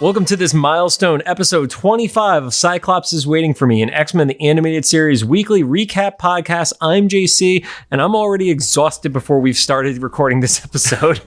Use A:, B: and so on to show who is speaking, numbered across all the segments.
A: Welcome to this milestone episode 25 of Cyclops is Waiting for Me, an X-Men the Animated Series weekly recap podcast. I'm JC, and I'm already exhausted before we've started recording this episode.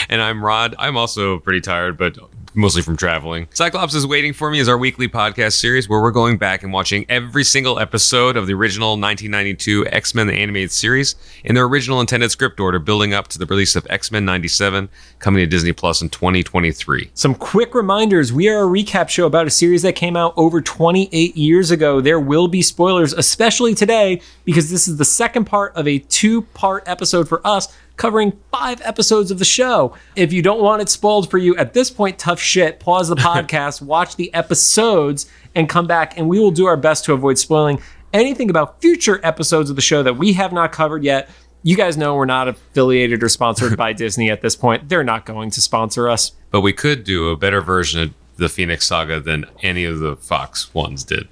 B: And I'm Rod. I'm also pretty tired, but mostly from traveling. Cyclops is Waiting for Me is our weekly podcast series where we're going back and watching every single episode of the original 1992 X-Men the Animated Series in their original intended script order, building up to the release of X-Men 97 coming to Disney Plus in 2023.
A: Some quick reminders. We are a recap show about a series that came out over 28 years ago. There will be spoilers, especially today, because this is the second part of a two-part episode for us, covering 5 episodes of the show. If you don't want it spoiled for you at this point, tough shit, pause the podcast, watch the episodes, and come back, and we will do our best to avoid spoiling anything about future episodes of the show that we have not covered yet. You guys know we're not affiliated or sponsored by Disney at this point. They're not going to sponsor us.
B: But we could do a better version of the Phoenix Saga than any of the Fox ones did.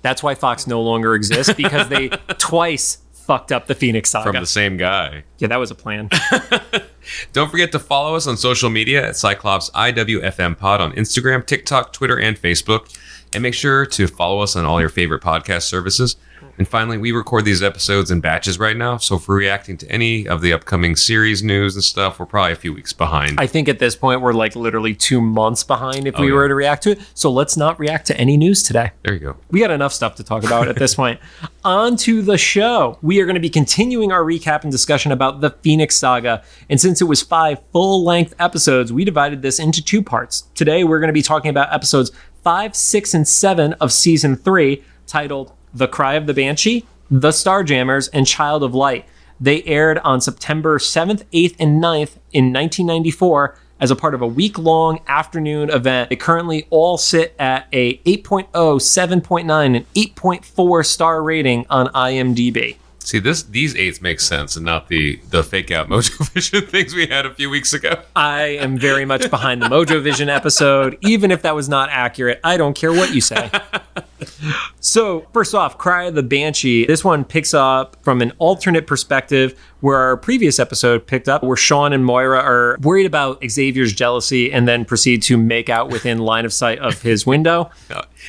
A: That's why Fox no longer exists, because they twice fucked up the Phoenix Saga.
B: From the same guy.
A: Yeah, that was a plan.
B: Don't forget to follow us on social media at Cyclops IWFM Pod on Instagram, TikTok, Twitter, and Facebook. And make sure to follow us on all your favorite podcast services. And finally, we record these episodes in batches right now. So if we're reacting to any of the upcoming series news and stuff, we're probably a few weeks behind.
A: I think at this point, we're like literally 2 months behind if we were to react to it. So let's not react to any news today.
B: There you go.
A: We got enough stuff to talk about at this point. On to the show. We are going to be continuing our recap and discussion about the Phoenix Saga. And since it was 5 full-length episodes, we divided this into 2 parts. Today, we're going to be talking about episodes 5, 6, and 7 of Season 3, titled The Cry of the Banshee, The Starjammers, and Child of Light. They aired on September 7th, 8th, and 9th in 1994 as a part of a week-long afternoon event. They currently all sit at a 8.0, 7.9, and 8.4 star rating on IMDb.
B: See, these 8s make sense and not the fake out Mojo Vision things we had a few weeks ago.
A: I am very much behind the Mojo Vision episode. Even if that was not accurate, I don't care what you say. So, first off, Cry of the Banshee. This one picks up from an alternate perspective where our previous episode picked up, where Sean and Moira are worried about Xavier's jealousy and then proceed to make out within line of sight of his window.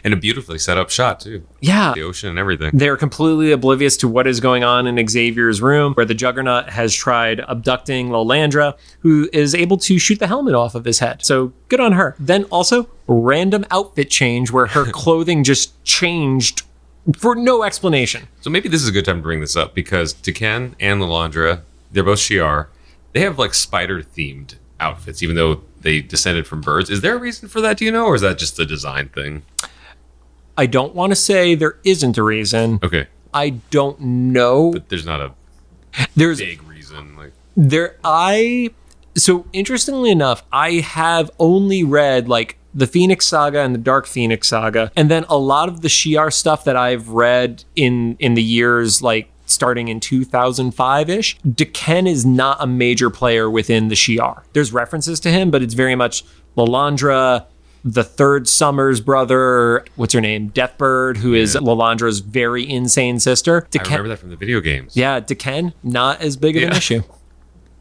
B: And a beautifully set up shot, too.
A: Yeah.
B: The ocean and everything.
A: They're completely oblivious to what is going on in Xavier's room, where the Juggernaut has tried abducting Lilandra, who is able to shoot the helmet off of his head. So good on her. Then also, random outfit change where her clothing just changed for no explanation.
B: So maybe this is a good time to bring this up, because Daken and Lilandra, they're both Shi'ar. They have like spider-themed outfits, even though they descended from birds. Is there a reason for that, do you know, or is that just a design thing?
A: I don't want to say there isn't a reason.
B: Okay.
A: I don't know.
B: But there's not a big reason.
A: So interestingly enough, I have only read like the Phoenix Saga and the Dark Phoenix Saga, and then a lot of the Shi'ar stuff that I've read in the years like starting in 2005-ish. Daken is not a major player within the Shi'ar. There's references to him, but it's very much Lilandra, the third Summers brother, what's her name? Deathbird, who is Lilandra's very insane sister.
B: I remember that from the video games.
A: Yeah, Daken, not as big of an issue.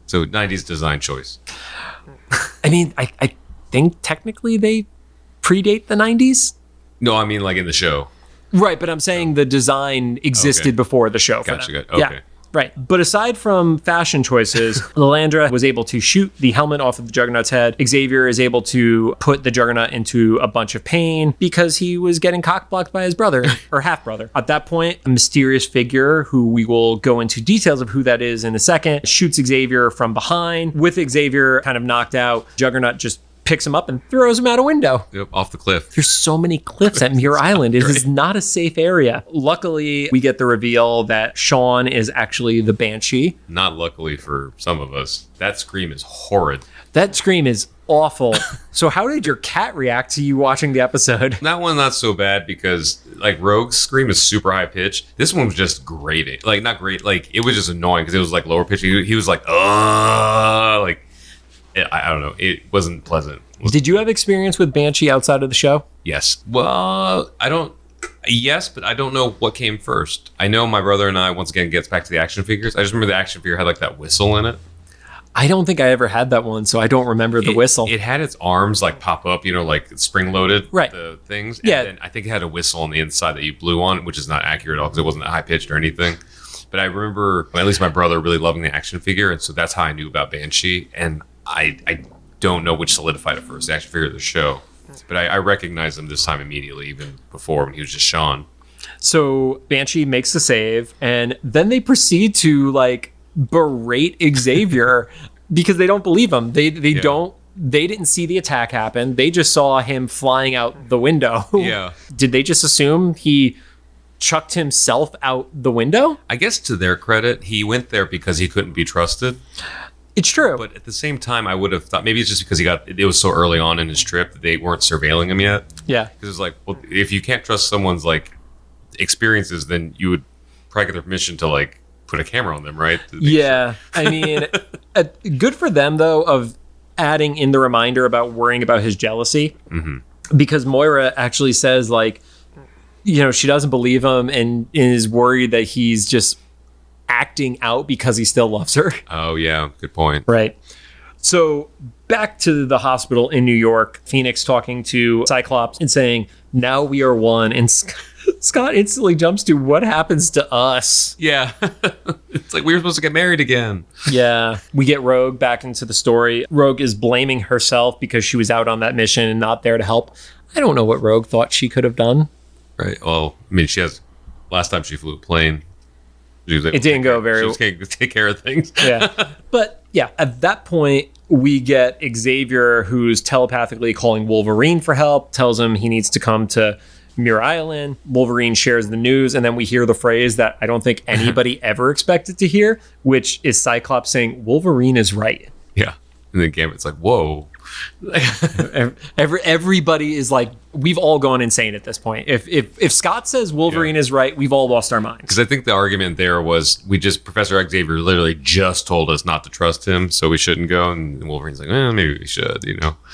B: So 90s design choice.
A: I mean, I think technically they predate the 90s.
B: No, I mean like in the show.
A: Right, but I'm saying the design existed before the show.
B: Gotcha. Okay.
A: Yeah. Right. But aside from fashion choices, Lilandra was able to shoot the helmet off of the Juggernaut's head. Xavier is able to put the Juggernaut into a bunch of pain because he was getting cock-blocked by his brother, or half-brother. At that point, a mysterious figure, who we will go into details of who that is in a second, shoots Xavier from behind. With Xavier kind of knocked out, Juggernaut just picks him up and throws him out a window.
B: Yep, off the cliff.
A: There's so many cliffs at Muir Island. It is not a safe area. Luckily, we get the reveal that Sean is actually the Banshee.
B: Not luckily for some of us. That scream is horrid.
A: That scream is awful. So how did your cat react to you watching the episode?
B: That one, not so bad, because like Rogue's scream is super high pitched. This one was just grating. Like, not great. Like, it was just annoying because it was like lower pitched. He was like, like, I don't know. It wasn't pleasant.
A: Did you have experience with Banshee outside of the show?
B: Yes. Well, yes, but I don't know what came first. I know my brother and I, once again, gets back to the action figures. I just remember the action figure had like that whistle in it.
A: I don't think I ever had that one, so I don't remember the whistle.
B: It had its arms like pop up, like spring loaded,
A: right?
B: The things.
A: Yeah.
B: And then I think it had a whistle on the inside that you blew on, which is not accurate at all because it wasn't high pitched or anything. But I remember at least my brother really loving the action figure, and so that's how I knew about Banshee. And I don't know which solidified it first, the action figure or the show. But I recognized him this time immediately, even before when he was just Sean.
A: So Banshee makes the save, and then they proceed to like berate Xavier because they don't believe him. They didn't see the attack happen. They just saw him flying out the window.
B: Yeah.
A: Did they just assume he chucked himself out the window?
B: I guess to their credit, he went there because he couldn't be trusted.
A: It's true.
B: But at the same time, I would have thought maybe it's just because it was so early on in his trip that they weren't surveilling him yet.
A: Yeah.
B: Because it's like, well, if you can't trust someone's like experiences, then you would probably get their permission to like put a camera on them, right?
A: Yeah. I mean, good for them though of adding in the reminder about worrying about his jealousy. Mm-hmm. Because Moira actually says like, she doesn't believe him and is worried that he's just acting out because he still loves her.
B: Oh, yeah. Good point.
A: Right. So back to the hospital in New York, Phoenix talking to Cyclops and saying, now we are one. And Scott instantly jumps to what happens to us.
B: Yeah. It's like we were supposed to get married again.
A: Yeah. We get Rogue back into the story. Rogue is blaming herself because she was out on that mission and not there to help. I don't know what Rogue thought she could have done.
B: Right. Well, I mean, last time she flew a plane,
A: it didn't go very well.
B: She just can't take care of things.
A: Yeah. But yeah, at that point, we get Xavier, who's telepathically calling Wolverine for help, tells him he needs to come to Muir Island. Wolverine shares the news, and then we hear the phrase that I don't think anybody ever expected to hear, which is Cyclops saying, Wolverine is right.
B: Yeah. And then Gambit's like, whoa.
A: Everybody is like, we've all gone insane at this point. If Scott says Wolverine is right, we've all lost our minds.
B: Because I think the argument there was Professor Xavier literally just told us not to trust him, so we shouldn't go. And Wolverine's like, maybe we should,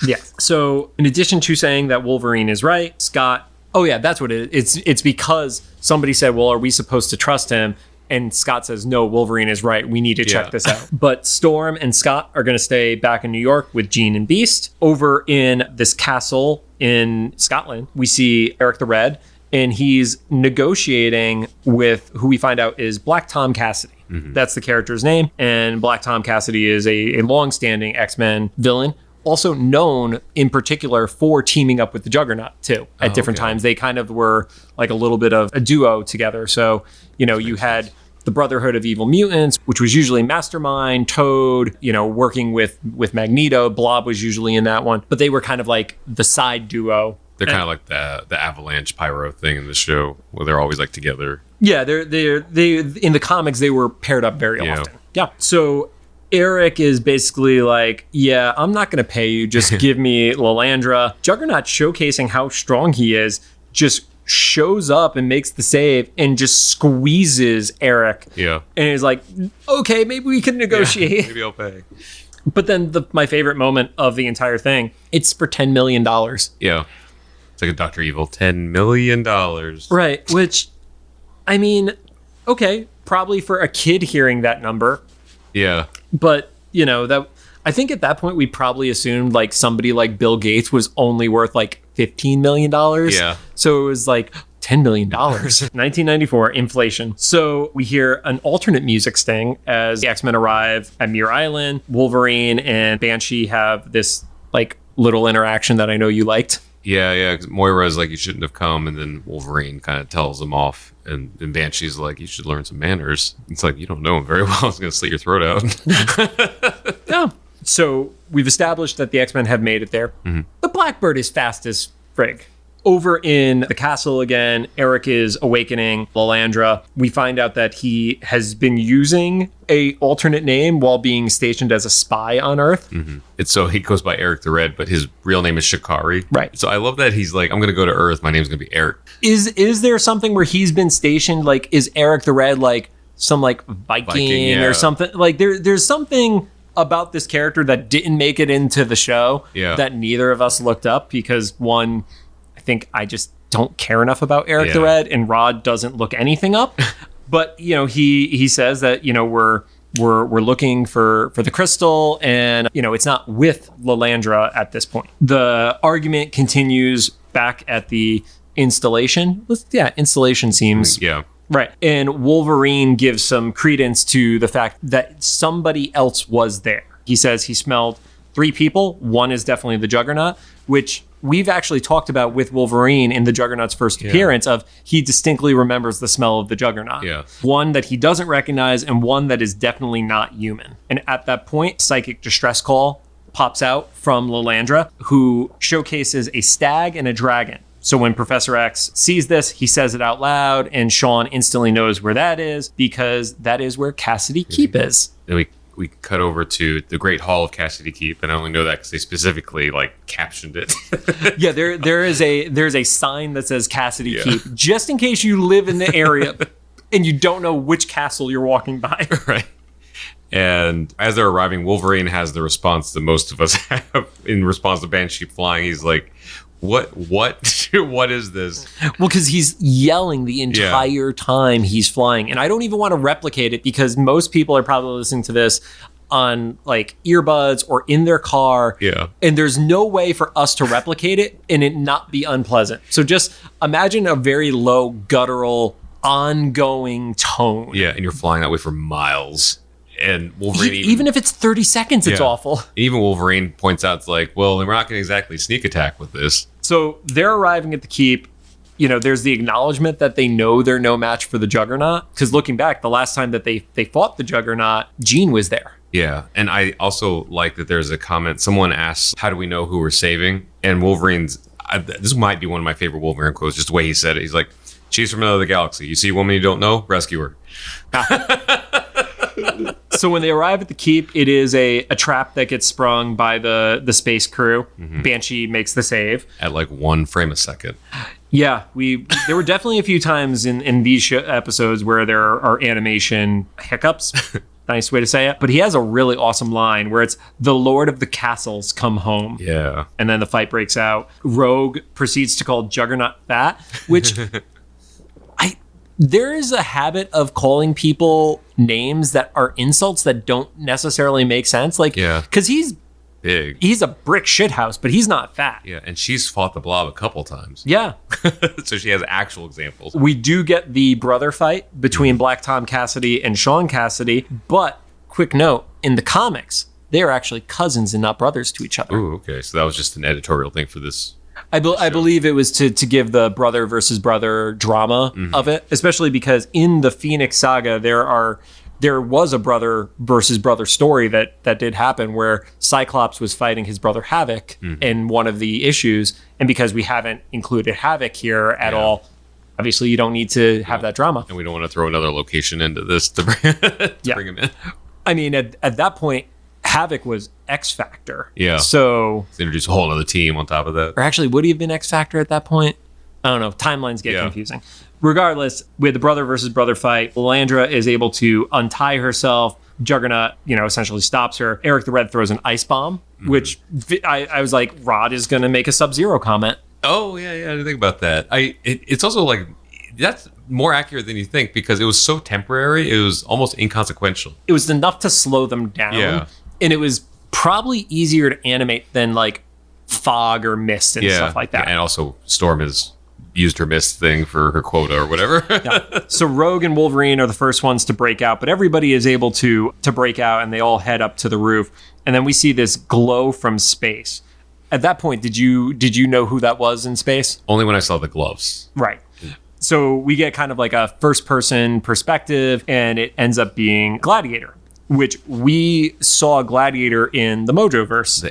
A: Yeah. So in addition to saying that Wolverine is right, Scott, that's what it is. It's because somebody said, well, are we supposed to trust him? And Scott says, no, Wolverine is right. We need to check this out. But Storm and Scott are going to stay back in New York with Jean and Beast. Over in this castle in Scotland, we see Eric the Red, and he's negotiating with who we find out is Black Tom Cassidy. Mm-hmm. That's the character's name. And Black Tom Cassidy is a long-standing X-Men villain, also known in particular for teaming up with the Juggernaut too at different times. They kind of were like a little bit of a duo together. So, you had the Brotherhood of Evil Mutants, which was usually Mastermind, Toad, working with Magneto. Blob was usually in that one, but they were kind of like the side duo.
B: They're kind of like the Avalanche Pyro thing in the show where they're always like together.
A: Yeah, they in the comics, they were paired up very often. Yeah. So Eric is basically like, yeah, I'm not going to pay you. Just give me Lilandra. Juggernaut, showcasing how strong he is, just shows up and makes the save and just squeezes Eric.
B: Yeah.
A: And he's like, okay, maybe we can negotiate.
B: Yeah, maybe I'll pay.
A: But then my favorite moment of the entire thing, it's for $10 million.
B: Yeah. It's like a Dr. Evil, $10 million.
A: Right. Which, I mean, okay, probably for a kid hearing that number.
B: Yeah.
A: But, that I think at that point we probably assumed like somebody like Bill Gates was only worth like $15 million.
B: Yeah.
A: So it was like $10 million. 1994, inflation. So we hear an alternate music sting as the X-Men arrive at Muir Island. Wolverine and Banshee have this like little interaction that I know you liked.
B: Yeah. Moira's like, you shouldn't have come. And then Wolverine kind of tells him off. And Banshee's like, you should learn some manners. It's like, you don't know him very well. I was going to slit your throat out.
A: Yeah. So we've established that the X-Men have made it there. Mm-hmm. The Blackbird is fast as frig. Over in the castle again, Eric is awakening Lilandra. We find out that he has been using a alternate name while being stationed as a spy on Earth.
B: Mm-hmm. So he goes by Eric the Red, but his real name is Shikari.
A: Right.
B: So I love that he's like, I'm going to go to Earth. My name's going to be Eric.
A: Is there something where he's been stationed? Like, is Eric the Red like some like Viking or something? Like there's something about this character that didn't make it into the show that neither of us looked up because one, I think I just don't care enough about Eric the Red, and Rod doesn't look anything up. But, he says that, we're we're looking for the crystal, and it's not with Lilandra at this point. The argument continues back at the installation. Installation seems right. And Wolverine gives some credence to the fact that somebody else was there. He says he smelled 3 people. One is definitely the Juggernaut, which we've actually talked about with Wolverine in the Juggernaut's first appearance of he distinctly remembers the smell of the Juggernaut. Yeah. One that he doesn't recognize and one that is definitely not human. And at that point, psychic distress call pops out from Lilandra, who showcases a stag and a dragon. So when Professor X sees this, he says it out loud, and Sean instantly knows where that is because that is where Cassidy Keep is.
B: And we cut over to the Great Hall of Cassidy Keep, and I only know that because they specifically captioned it.
A: Yeah, there's a sign that says Cassidy Keep, just in case you live in the area and you don't know which castle you're walking by.
B: Right. And as they're arriving, Wolverine has the response that most of us have in response to Banshee flying. He's like, What is this?
A: Well, because he's yelling the entire time he's flying. And I don't even want to replicate it because most people are probably listening to this on earbuds or in their car.
B: Yeah.
A: And there's no way for us to replicate it and it not be unpleasant. So just imagine a very low, guttural, ongoing tone.
B: Yeah, and you're flying that way for miles. And Wolverine,
A: even if it's 30 seconds, it's awful.
B: Even Wolverine points out, it's well, we're not going to exactly sneak attack with this.
A: So they're arriving at the keep. There's the acknowledgement that they know they're no match for the Juggernaut. Because looking back, the last time that they fought the Juggernaut, Jean was there.
B: Yeah, and I also like that there's a comment. Someone asks, how do we know who we're saving? And Wolverine's, this might be one of my favorite Wolverine quotes, just the way he said it. He's like, she's from another galaxy. You see a woman you don't know? Rescue her.
A: So when they arrive at the keep, it is a trap that gets sprung by the space crew. Mm-hmm. Banshee makes the save.
B: At 1 frame a second.
A: Yeah, there were definitely a few times in these episodes where there are animation hiccups. Nice way to say it. But he has a really awesome line where it's, the Lord of the Castles come home.
B: Yeah.
A: And then the fight breaks out. Rogue proceeds to call Juggernaut fat, which... There is a habit of calling people names that are insults that don't necessarily make sense. Because he's
B: big.
A: He's a brick shithouse, but he's not fat.
B: Yeah, and she's fought the Blob a couple times.
A: Yeah.
B: So she has actual examples.
A: We do get the brother fight between Black Tom Cassidy and Sean Cassidy, but quick note, in the comics, they are actually cousins and not brothers to each other.
B: Ooh, okay. So that was just an editorial thing for this.
A: I believe it was to give the brother versus brother drama of it, especially because in the Phoenix Saga, there was a brother versus brother story that did happen where Cyclops was fighting his brother Havoc in one of the issues. And because we haven't included Havoc here at all, obviously you don't need to have that drama.
B: And we don't want to throw another location into this to bring him in.
A: I mean, at that point, Havoc was X Factor.
B: Yeah.
A: So
B: introduce a whole other team on top of that.
A: Or actually, would he have been X Factor at that point? I don't know. Timelines get confusing. Regardless, with the brother versus brother fight, Lilandra is able to untie herself. Juggernaut, essentially stops her. Eric the Red throws an ice bomb, which I was like, Rod is going to make a Sub-Zero comment.
B: Oh, yeah, I didn't think about that. It's also that's more accurate than you think because it was so temporary. It was almost inconsequential.
A: It was enough to slow them down.
B: Yeah.
A: And it was probably easier to animate than fog or mist and stuff like that.
B: And also Storm has used her mist thing for her quota or whatever.
A: So Rogue and Wolverine are the first ones to break out, but everybody is able to break out and they all head up to the roof. And then we see this glow from space. At that point, did you know who that was in space?
B: Only when I saw the gloves.
A: Right. So we get kind of a first person perspective and it ends up being Gladiator, which we saw Gladiator in the Mojoverse.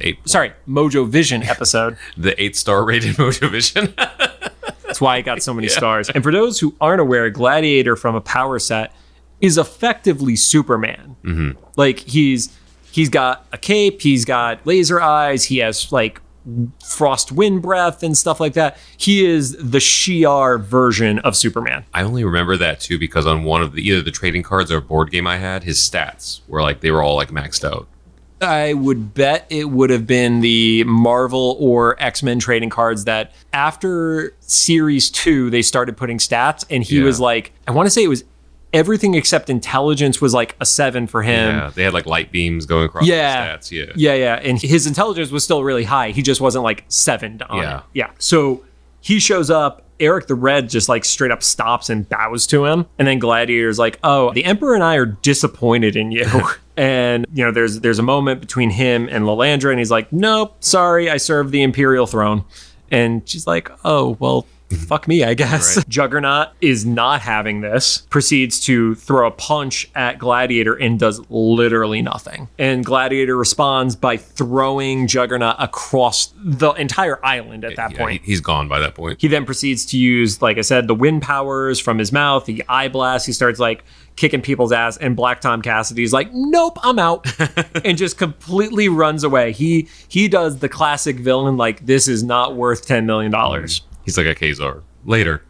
A: Mojo Vision episode.
B: The 8-star rated Mojo Vision.
A: That's why it got so many stars. And for those who aren't aware, Gladiator from a power set is effectively Superman. Mm-hmm. He's got a cape, he's got laser eyes, he has frost wind breath and stuff like that. He is the Shi'ar version of Superman.
B: I only remember that too because on one of either the trading cards or a board game I had, his stats were they were all maxed out.
A: I would bet it would have been the Marvel or X-Men trading cards that after series 2 they started putting stats and he was I want to say it was everything except intelligence was like a 7 for him.
B: Yeah, they had like light beams going across the stats.
A: Yeah. And his intelligence was still really high. He just wasn't like 7 on it. Yeah. So he shows up. Eric the Red just like straight up stops and bows to him. And then Gladiator's like, oh, the Emperor and I are disappointed in you. And, you know, there's a moment between him and Lilandra, and he's like, nope, sorry, I serve the Imperial throne. And she's like, oh, well, fuck me, I guess. Right. Juggernaut is not having this, proceeds to throw a punch at Gladiator and does literally nothing. And Gladiator responds by throwing Juggernaut across the entire island at that point.
B: He's gone by that point.
A: He then proceeds to use, like I said, the wind powers from his mouth, the eye blast. He starts like kicking people's ass, and Black Tom Cassidy's like, nope, I'm out. And just completely runs away. He does the classic villain, like, this is not worth $10 million.
B: He's like a Khazar. Later.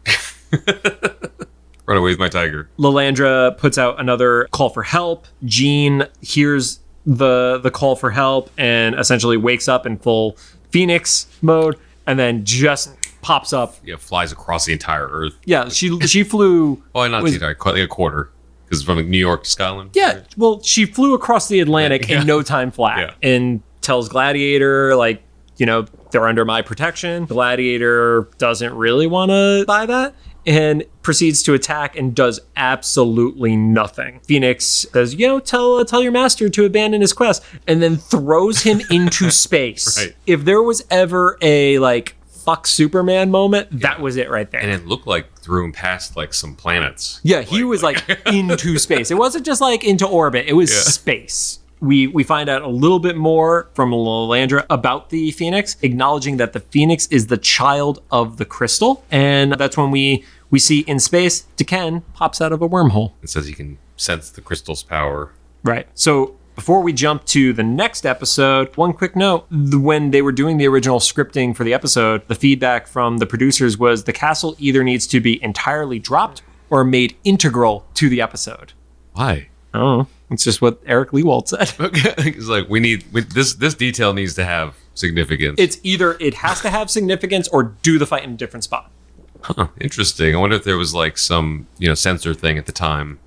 B: Run away with my tiger.
A: Lilandra puts out another call for help. Jean hears the call for help and essentially wakes up in full Phoenix mode, and then just pops up.
B: Yeah, flies across the entire Earth.
A: Yeah, she flew.
B: Well, not the entire, like a quarter. Because from New York to Scotland.
A: Yeah, well, she flew across the Atlantic in no time flat, and tells Gladiator, like, you know, they're under my protection. Gladiator doesn't really want to buy that and proceeds to attack and does absolutely nothing. Phoenix says, you know, tell your master to abandon his quest, and then throws him into space.
B: Right.
A: If there was ever a, like, fuck Superman moment, that was it right there.
B: And it looked like threw him past like some planets.
A: Yeah, he was like into space. It wasn't just like into orbit, it was space. We find out a little bit more from Lilandra about the Phoenix, acknowledging that the Phoenix is the child of the crystal. And that's when we see in space, D'Ken pops out of a wormhole.
B: It says he can sense the crystal's power.
A: Right. So before we jump to the next episode, one quick note. When they were doing the original scripting for the episode, the feedback from the producers was the castle either needs to be entirely dropped or made integral to the episode.
B: Why?
A: I don't know. It's just what Eric Lewald said.
B: Okay. It's like, this detail needs to have significance.
A: It's either it has to have significance or do the fight in a different spot.
B: Huh, interesting. I wonder if there was like some, censor thing at the time.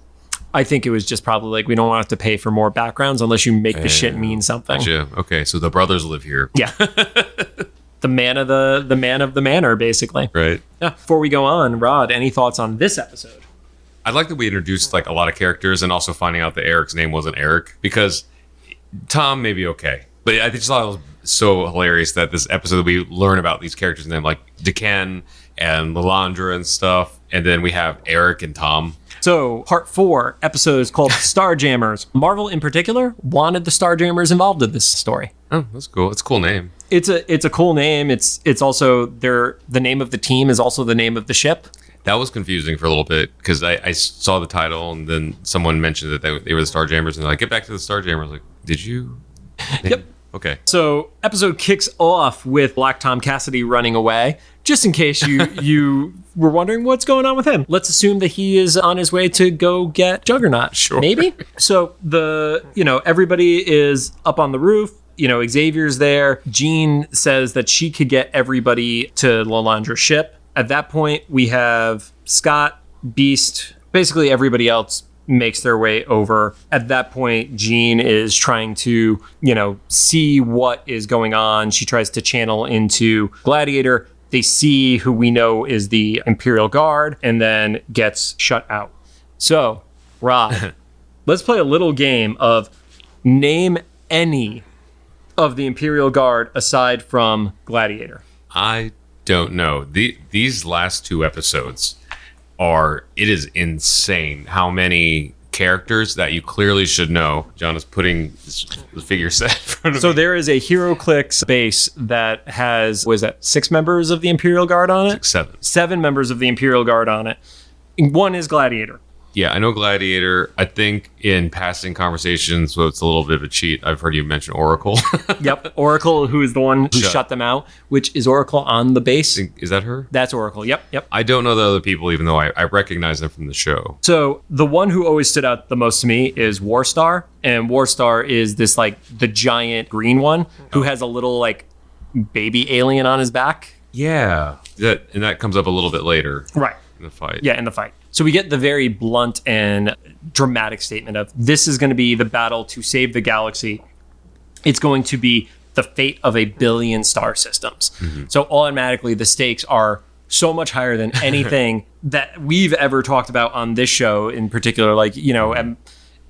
A: I think it was just probably like, we don't want to have to pay for more backgrounds unless you make the shit mean something.
B: Gotcha. Okay, so the brothers live here.
A: Yeah. The man of the manor, basically.
B: Right.
A: Yeah. Before we go on, Rod, any thoughts on this episode?
B: I like that we introduced like a lot of characters, and also finding out that Eric's name wasn't Eric, because Tom may be okay, but I just thought it was so hilarious that this episode we learn about these characters and then like D'Ken and Lilandra and stuff, and then we have Eric and Tom.
A: So, part 4 episode is called Starjammers. Marvel, in particular, wanted the Starjammers involved in this story.
B: Oh, that's cool. It's a cool name.
A: It's a cool name. It's also the name of the team is also the name of the ship.
B: That was confusing for a little bit because I saw the title and then someone mentioned that they were the Starjammers, and they're like, get back to the Starjammers. I was like, did you?
A: Yep.
B: Okay.
A: So, episode kicks off with Black Tom Cassidy running away. Just in case you were wondering what's going on with him. Let's assume that he is on his way to go get Juggernaut.
B: Sure.
A: Maybe? So, everybody is up on the roof. Xavier's there. Jean says that she could get everybody to Lilandra's ship. At that point, we have Scott, Beast, basically everybody else makes their way over. At that point, Jean is trying to, see what is going on. She tries to channel into Gladiator. They see who we know is the Imperial Guard, and then gets shut out. So, Rob, let's play a little game of name any of the Imperial Guard aside from Gladiator.
B: I don't know. These last 2 episodes it is insane how many characters that you clearly should know. John is putting the figure set in front of me.
A: There is a HeroClix base that has, 6 members of the Imperial Guard on it?
B: 7.
A: 7 members of the Imperial Guard on it. One is Gladiator.
B: Yeah, I know Gladiator. I think in passing conversations, so it's a little bit of a cheat, I've heard you mention Oracle.
A: Yep, Oracle, who is the one who shut them out, which is Oracle on the base.
B: Is that her?
A: That's Oracle, yep.
B: I don't know the other people, even though I recognize them from the show.
A: So the one who always stood out the most to me is Warstar, and Warstar is this, like, the giant green one who has a little, like, baby alien on his back.
B: Yeah, that comes up a little bit later.
A: Right.
B: In the fight.
A: Yeah, in the fight. So we get the very blunt and dramatic statement of this is going to be the battle to save the galaxy. It's going to be the fate of 1 billion star systems. So automatically the stakes are so much higher than anything that we've ever talked about on this show in particular. Like, you know,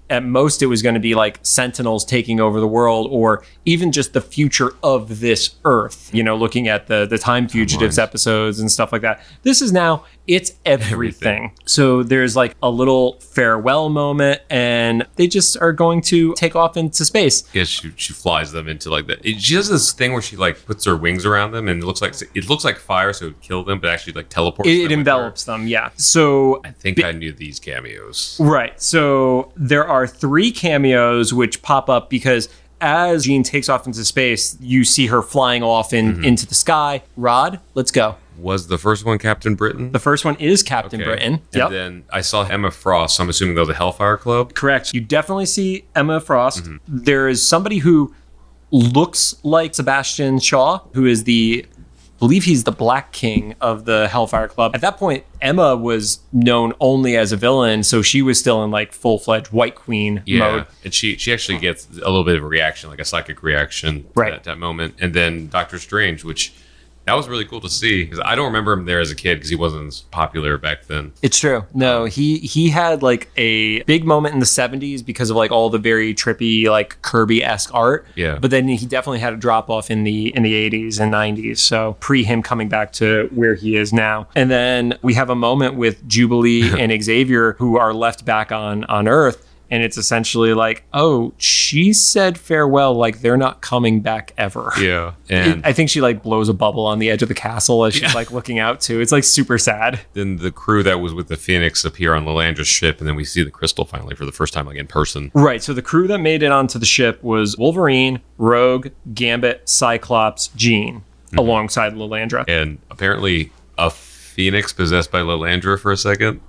A: at most it was going to be like Sentinels taking over the world, or even just the future of this Earth, you know, looking at the Time Fugitives episodes and stuff like that. This is now, it's everything. So there's like a little farewell moment, and they just are going to take off into space.
B: Yeah, she flies them into like that. She does this thing where she like puts her wings around them, and it looks like fire, so it would kill them, but actually like teleports them.
A: It envelops them, yeah. So
B: I think I knew these cameos.
A: Right. So there are 3 cameos which pop up because as Jean takes off into space, you see her flying off into the sky. Rod, let's go.
B: Was the first one Captain Britain?
A: The first one is Captain Britain.
B: And then I saw Emma Frost, so I'm assuming they're the Hellfire Club.
A: Correct. You definitely see Emma Frost. There is somebody who looks like Sebastian Shaw, who is I believe he's the Black King of the Hellfire Club. At that point, Emma was known only as a villain, so she was still in like full-fledged White Queen mode.
B: And she actually gets a little bit of a reaction, like a psychic reaction at that moment. And then Doctor Strange, which that was really cool to see, because I don't remember him there as a kid because he wasn't as popular back then.
A: It's true. No, he had like a big moment in the 70s because of like all the very trippy, like Kirby-esque art.
B: Yeah.
A: But then he definitely had a drop off in the 80s and 90s. So pre him coming back to where he is now. And then we have a moment with Jubilee and Xavier who are left back on Earth. And it's essentially like, oh, she said farewell, like they're not coming back ever.
B: Yeah. And
A: I think she like blows a bubble on the edge of the castle as she's like looking out too. It's like super sad.
B: Then the crew that was with the Phoenix appear on Lilandra's ship, and then we see the crystal finally for the first time, like in person.
A: Right. So the crew that made it onto the ship was Wolverine, Rogue, Gambit, Cyclops, Jean, alongside Lilandra.
B: And apparently a Phoenix possessed by Lilandra for a second.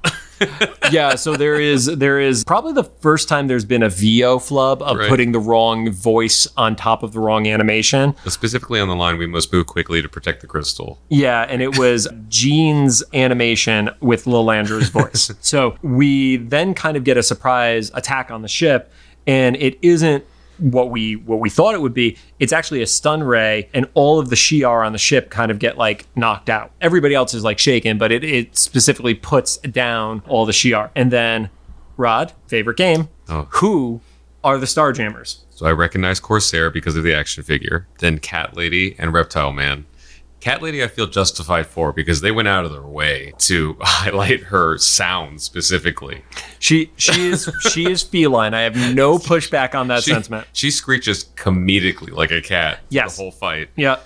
A: Yeah, so there is probably the first time there's been a VO flub of putting the wrong voice on top of the wrong animation.
B: Specifically on the line, we must move quickly to protect the crystal.
A: Yeah, and it was Jean's animation with Lilandra's voice. So we then kind of get a surprise attack on the ship, and it isn't what we thought it would be. It's actually a stun ray, and all of the Shi'ar on the ship kind of get like knocked out. Everybody else is like shaken, but it specifically puts down all the Shi'ar. And then, Rod, favorite game, who are the Starjammers?
B: So I recognize Corsair because of the action figure, then Cat Lady and Reptile Man. Cat Lady I feel justified for because they went out of their way to highlight her sound specifically.
A: She is feline. I have no pushback on that sentiment.
B: She screeches comedically like a cat the whole fight.
A: Yeah.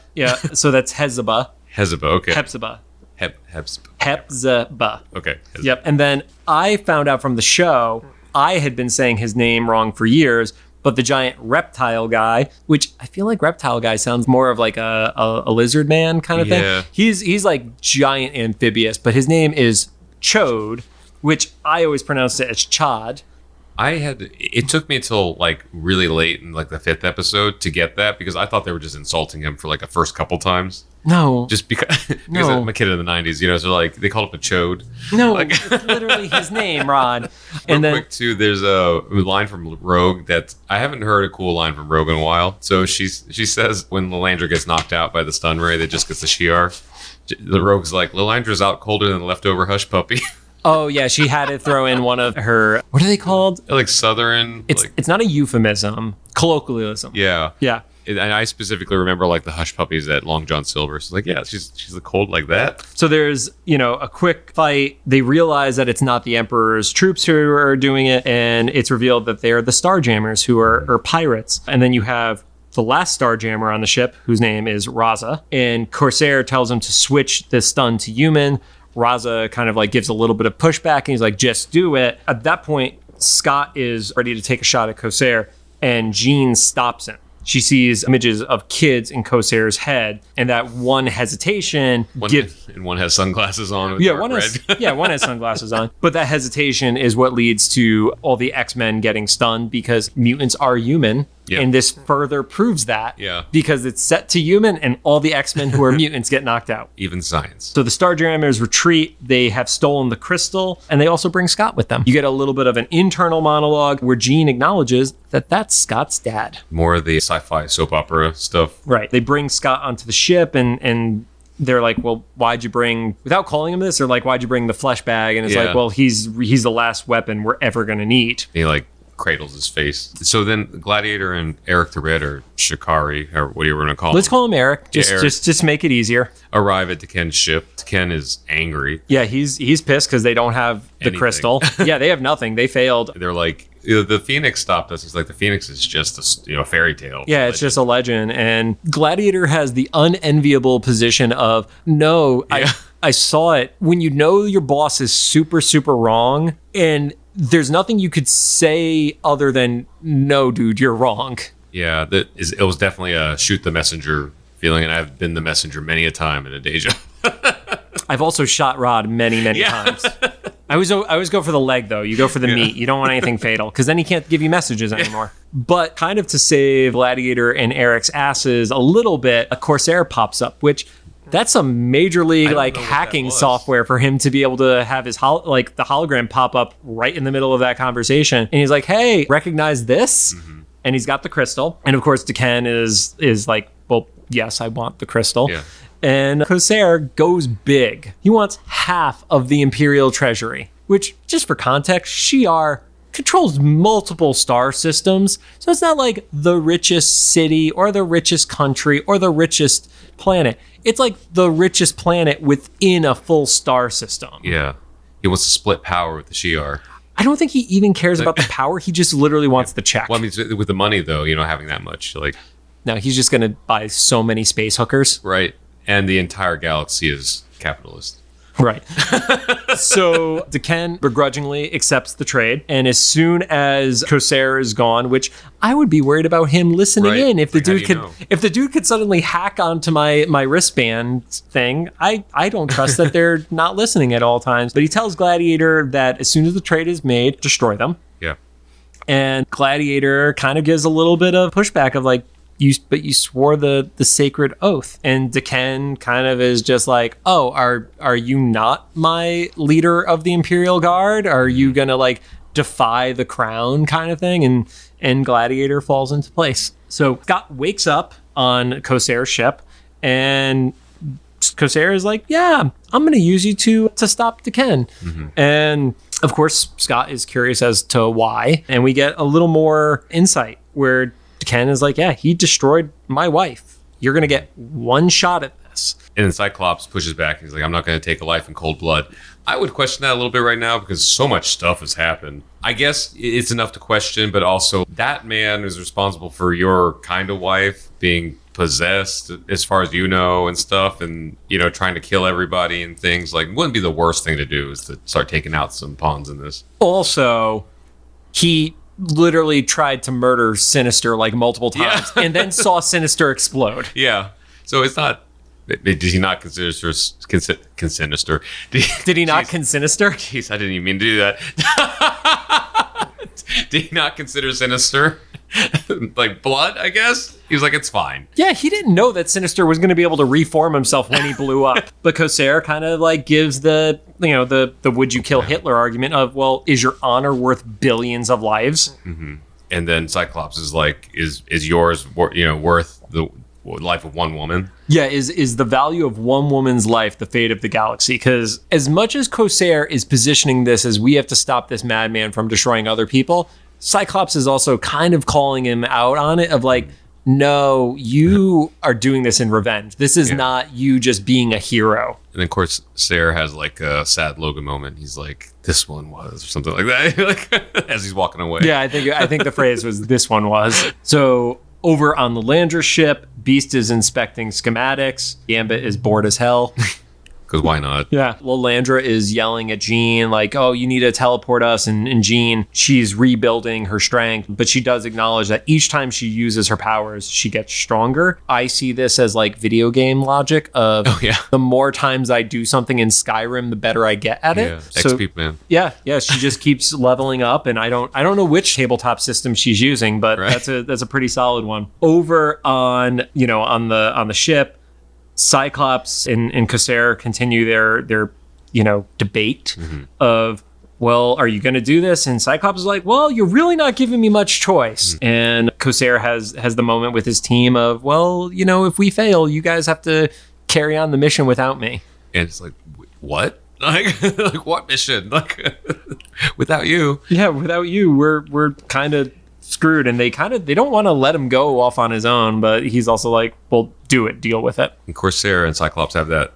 A: So that's Hezbollah.
B: Hezbollah, okay.
A: Hepzibah.
B: Hepzibah. Okay. Hezbollah.
A: Yep. And then I found out from the show, I had been saying his name wrong for years, but the giant reptile guy, which I feel like reptile guy sounds more of like a lizard man kind of thing. He's like giant amphibious, but his name is Chode, which I always pronounced it as Chad.
B: It took me until like really late in like the 5th episode to get that, because I thought they were just insulting him for like the first couple times.
A: No.
B: Just because I'm a kid in the 90s, you know, so like they called him a chode.
A: No, it's literally his name, Rod. And
B: Real quick too, there's a line from Rogue that I haven't heard a cool line from Rogue in a while. So she says when Lilandra gets knocked out by the stun ray that just gets the Shi'ar, the Rogue's like, Lilandra's out colder than the leftover hush puppy.
A: Oh yeah, she had to throw in one of her, what are they called?
B: Like Southern.
A: It's not a euphemism, colloquialism.
B: Yeah. And I specifically remember like the hush puppies at Long John Silver. So like, yeah, she's cold like that.
A: So there's, a quick fight. They realize that it's not the Emperor's troops who are doing it, and it's revealed that they are the Starjammers, who are pirates. And then you have the last Starjammer on the ship, whose name is Raza, and Corsair tells him to switch the stun to human. Raza kind of like gives a little bit of pushback, and he's like, just do it. At that point, Scott is ready to take a shot at Corsair, and Jean stops him. She sees images of kids in Corsair's head, and that one hesitation...
B: One has sunglasses on.
A: One has sunglasses on. But that hesitation is what leads to all the X-Men getting stunned, because mutants are human,
B: Yeah.
A: And this further proves that.
B: Yeah.
A: Because it's set to human and all the X-Men who are mutants get knocked out.
B: Even science.
A: So the Starjammers retreat. They have stolen the crystal, and they also bring Scott with them. You get a little bit of an internal monologue where Jean acknowledges that that's Scott's dad.
B: More of the sci-fi soap opera stuff.
A: Right. They bring Scott onto the ship, and they're like, well, why'd you bring, without calling him this, they're like, why'd you bring the flesh bag? And it's like, well, he's the last weapon we're ever going to need.
B: He like cradles his face. So then Gladiator and Eric the Red, or Shikari, or what do you want to call him?
A: Let's call him Eric.
B: Eric.
A: Just make it easier.
B: Arrive at Teken's ship. Teken is angry.
A: Yeah, he's pissed because they don't have the
B: Anything.
A: crystal. Yeah, they have nothing. They failed.
B: They're like, the Phoenix stopped us. It's like the Phoenix is just a fairy tale.
A: Yeah, it's just a legend. And Gladiator has the unenviable position of, no, I saw it. When you know your boss is super, super wrong, and there's nothing you could say other than, no, dude, you're wrong.
B: Yeah, it was definitely a shoot the messenger feeling, and I've been the messenger many a time in a Deja.
A: I've also shot Rod many times. I always go for the leg, though. You go for the meat. You don't want anything fatal, because then he can't give you messages anymore. But kind of to save Gladiator and Eric's asses a little bit, a Corsair pops up, which that's a major league hacking software for him to be able to have his the hologram pop up right in the middle of that conversation. And he's like, hey, recognize this? Mm-hmm. And he's got the crystal. And of course, Teken is like, well, yes, I want the crystal.
B: Yeah.
A: And Corsair goes big. He wants half of the Imperial treasury, which, just for context, Shi'ar controls multiple star systems. So it's not like the richest city or the richest country or the richest planet. It's like the richest planet within a full star system.
B: Yeah. He wants to split power with the Shi'ar.
A: I don't think he even cares about the power. He just literally wants the check.
B: Well, I mean, with the money, though, having that much.
A: No, he's just going to buy so many space hookers.
B: Right. And the entire galaxy is capitalist.
A: Right. So Teken begrudgingly accepts the trade. And as soon as Corsair is gone, which I would be worried about him listening in. If the dude could suddenly hack onto my wristband thing, I don't trust that they're not listening at all times. But he tells Gladiator that as soon as the trade is made, destroy them.
B: Yeah. And
A: Gladiator kind of gives a little bit of pushback of like, but you swore the sacred oath. And Teken kind of is just like, oh, are you not my leader of the Imperial Guard? Are you gonna defy the crown kind of thing? And Gladiator falls into place. So Scott wakes up on Corsair's ship, and Corsair is like, yeah, I'm gonna use you to stop Teken. Mm-hmm. And of course, Scott is curious as to why, and we get a little more insight where Teken is like, yeah, he destroyed my wife. You're going to get one shot at this.
B: And then Cyclops pushes back. He's like, I'm not going to take a life in cold blood. I would question that a little bit right now because so much stuff has happened. I guess it's enough to question, but also that man is responsible for your kind of wife being possessed, as far as you know, and stuff, and, trying to kill everybody and things. Wouldn't be the worst thing to do is to start taking out some pawns in this. Also,
A: he literally tried to murder Sinister multiple times and then saw Sinister explode.
B: Yeah. So it's not... Did he not consider Sinister?
A: Did he not Sinister?
B: Jeez, I didn't even mean to do that. Did he not consider Sinister? Blood, I guess? He was like, it's fine.
A: Yeah, he didn't know that Sinister was going to be able to reform himself when he blew up. But Corsair kind of gives the would you kill Hitler argument of, well, is your honor worth billions of lives?
B: Mm-hmm. And then Cyclops is like, is yours worth the life of one woman?
A: Yeah, is the value of one woman's life the fate of the galaxy? Because as much as Corsair is positioning this as we have to stop this madman from destroying other people, Cyclops is also kind of calling him out on it of no, you are doing this in revenge. This is not you just being a hero.
B: And then, of course, Corsair has a sad Logan moment. He's like, this one was, or something like that, as he's walking away.
A: Yeah, I think the phrase was, this one was. So over on the Lander ship, Beast is inspecting schematics. Gambit is bored as hell.
B: because why not?
A: Yeah. Lilandra is yelling at Jean, like, oh, you need to teleport us. And Jean, she's rebuilding her strength, but she does acknowledge that each time she uses her powers, she gets stronger. I see this as like video game logic of the more times I do something in Skyrim, the better I get at it.
B: Yeah, XP, man.
A: Yeah. She just keeps leveling up, and I don't know which tabletop system she's using, but that's a pretty solid one. Over on the ship, Cyclops and Corsair continue their debate of, well, are you going to do this? And Cyclops is like, well, you're really not giving me much choice. And Corsair has the moment with his team of, well, if we fail, you guys have to carry on the mission without me.
B: And it's like, what? Like what mission? Like without you?
A: Yeah, without you, we're kind of screwed. And they don't want to let him go off on his own, but he's also like, well, do it, deal with it.
B: And Corsair and Cyclops have that,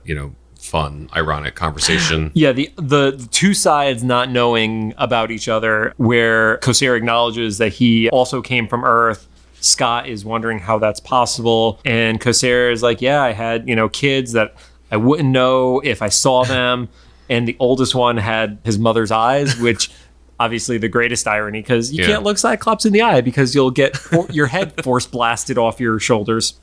B: fun, ironic conversation.
A: Yeah, the two sides not knowing about each other, where Corsair acknowledges that he also came from Earth. Scott is wondering how that's possible, and Corsair is like, yeah, I had kids that I wouldn't know if I saw them, and the oldest one had his mother's eyes, which obviously the greatest irony, because you can't look Cyclops in the eye because you'll get your head force blasted off your shoulders.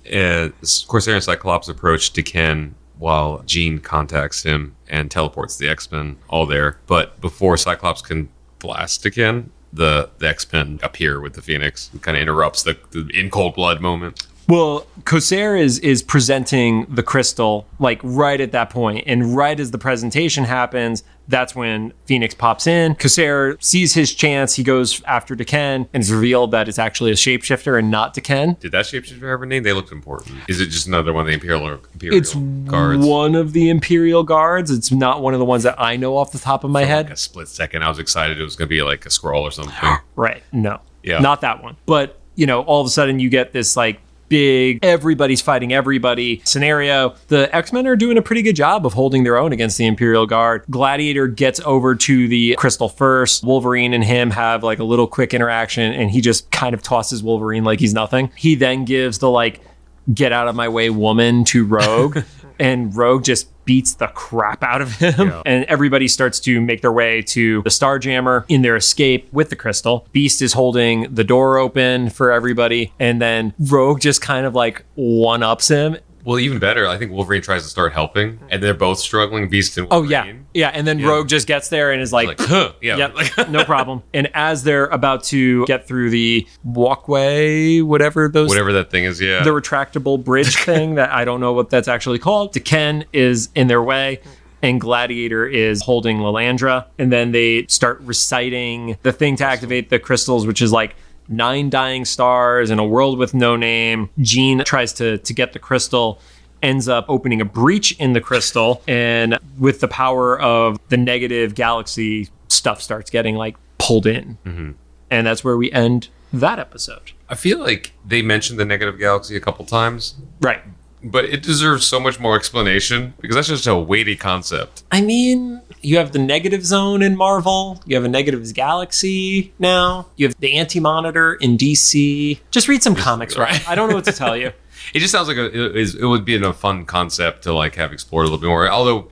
B: Corsair and Cyclops approach Ken while Jean contacts him and teleports the X-Men all there. But before Cyclops can blast Ken, the X-Men appear with the Phoenix. It kind of interrupts the in cold blood moment.
A: Well, Corsair is presenting the crystal like right at that point, and right as the presentation happens, that's when Phoenix pops in. Corsair sees his chance. He goes after Ken, and it's revealed that it's actually a shapeshifter and not Ken.
B: Did that shapeshifter have a name? They looked important. Is it just another one of the Imperial
A: it's
B: Guards?
A: One of the Imperial Guards. It's not one of the ones that I know off the top of my head.
B: Like a split second, I was excited it was going to be like a scroll or something.
A: Right. No. Yeah. Not that one. But, all of a sudden you get this like big everybody's fighting everybody scenario. The X-Men are doing a pretty good job of holding their own against the Imperial Guard. Gladiator gets over to the crystal first. Wolverine and him have like a little quick interaction, and he just kind of tosses Wolverine like he's nothing. He then gives the like get out of my way woman to Rogue and Rogue just beats the crap out of him. Yeah. And everybody starts to make their way to the Starjammer in their escape with the crystal. Beast is holding the door open for everybody, and then Rogue just kind of like one-ups him.
B: Well, even better, I think Wolverine tries to start helping, and they're both struggling, Beast and Wolverine.
A: Oh, yeah. Yeah, and then Rogue just gets there and is like
B: huh. Yeah.
A: Yep, no problem. And as they're about to get through the walkway, whatever
B: that thing is, yeah.
A: The retractable bridge thing that I don't know what that's actually called. Ken is in their way, and Gladiator is holding Lilandra. And then they start reciting the thing to activate the crystals, which is like 9 dying stars in a world with no name. Jean tries to get the crystal, ends up opening a breach in the crystal, and with the power of the negative galaxy, stuff starts getting like pulled in. Mm-hmm. And that's where we end that episode.
B: I feel like they mentioned the negative galaxy a couple times.
A: Right.
B: But it deserves so much more explanation, because that's just a weighty concept.
A: I mean, you have the negative zone in Marvel. You have a negatives galaxy now. You have the Anti-Monitor in DC. Just read some comics, right? I don't know what to tell you.
B: It just sounds like it would be a fun concept to like have explored a little bit more. Although,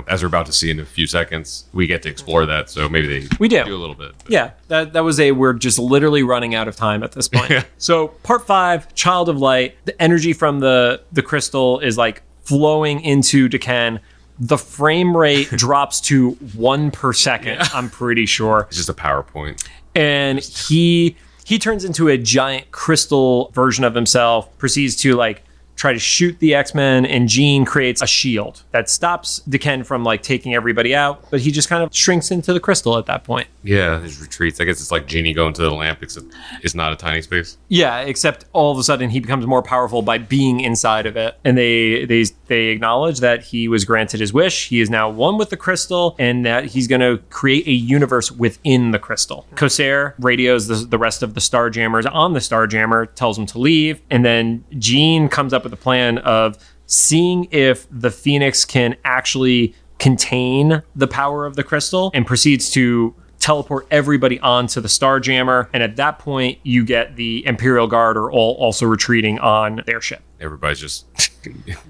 B: as we're about to see in a few seconds, we get to explore that. So maybe we do a little bit. But.
A: Yeah, that was we're just literally running out of time at this point. So part 5, Child of Light. The energy from the crystal is like flowing into Ken. The frame rate drops to 1 per second. Yeah. I'm pretty sure.
B: It's just a PowerPoint.
A: And he turns into a giant crystal version of himself, proceeds to like try to shoot the X-Men, and Jean creates a shield that stops Ken from like taking everybody out, but he just kind of shrinks into the crystal at that point.
B: Yeah, his retreats. I guess it's like Genie going to the lamp, except it's not a tiny space.
A: Yeah, except all of a sudden he becomes more powerful by being inside of it. And they acknowledge that he was granted his wish. He is now one with the crystal, and that he's going to create a universe within the crystal. Corsair radios the rest of the Starjammers on the Starjammer, tells them to leave, and then Jean comes up with a plan of seeing if the Phoenix can actually contain the power of the crystal, and proceeds to teleport everybody onto the Starjammer. And at that point, you get the Imperial Guard are all also retreating on their ship.
B: Everybody's just,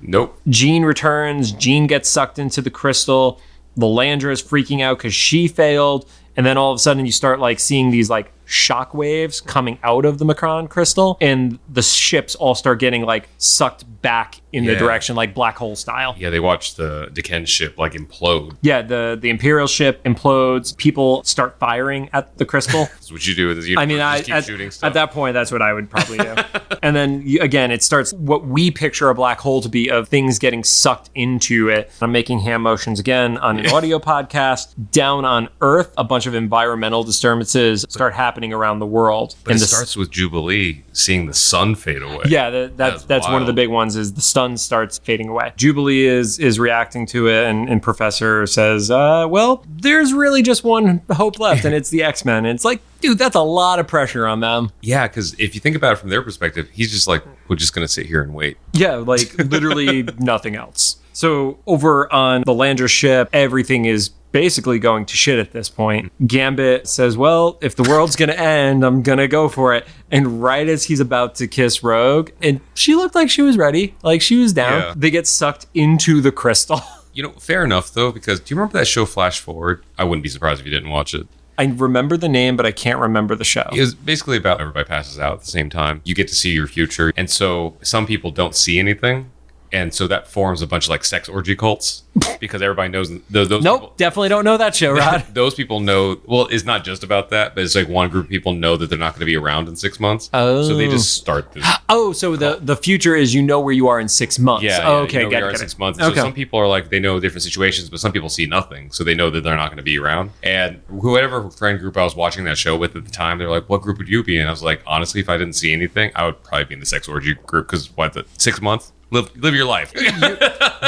B: nope.
A: Jean returns. Jean gets sucked into the crystal. Lilandra is freaking out because she failed. And then all of a sudden you start like seeing these like shock waves coming out of the Macron crystal, and the ships all start getting like sucked back in the direction, like black hole style.
B: Yeah, they watch the Deken ship like implode.
A: Yeah, the Imperial ship implodes. People start firing at the crystal.
B: That's what you do. You just keep shooting stuff.
A: At that point, that's what I would probably do. And then again, it starts what we picture a black hole to be, of things getting sucked into it. I'm making hand motions again on an audio podcast. Down on Earth, a bunch of environmental disturbances start happening around the world.
B: But and it starts with Jubilee seeing the sun fade away.
A: Yeah, that's one of the big ones, is the sun starts fading away. Jubilee is reacting to it, and Professor says, well, there's really just one hope left, and it's the X-Men. And it's like, dude, that's a lot of pressure on them.
B: Yeah, because if you think about it from their perspective, he's just like, we're just going to sit here and wait.
A: Yeah, like literally nothing else. So over on the Lilandra ship, everything is basically going to shit at this point. Gambit says, well, if the world's going to end, I'm going to go for it. And right as he's about to kiss Rogue, and she looked like she was ready, like she was down, they get sucked into the crystal.
B: You know, fair enough, though, because do you remember that show Flash Forward? I wouldn't be surprised if you didn't watch it.
A: I remember the name, but I can't remember the show.
B: It was basically about everybody passes out at the same time. You get to see your future. And so some people don't see anything. And so that forms a bunch of like sex orgy cults, because everybody knows those
A: Nope,
B: people,
A: definitely don't know that show, Rod.
B: Those people know, well, it's not just about that, but it's like one group of people know that they're not going to be around in 6 months.
A: Oh.
B: So they just start this.
A: Oh, so the future is, you know where you are in 6 months.
B: Yeah.
A: Oh, okay,
B: you know where you are in 6 months.
A: Okay.
B: So some people are like, they know different situations, but some people see nothing. So they know that they're not going to be around. And whoever friend group I was watching that show with at the time, they're like, what group would you be in? I was like, honestly, if I didn't see anything, I would probably be in the sex orgy group, because the 6 months? Live your life.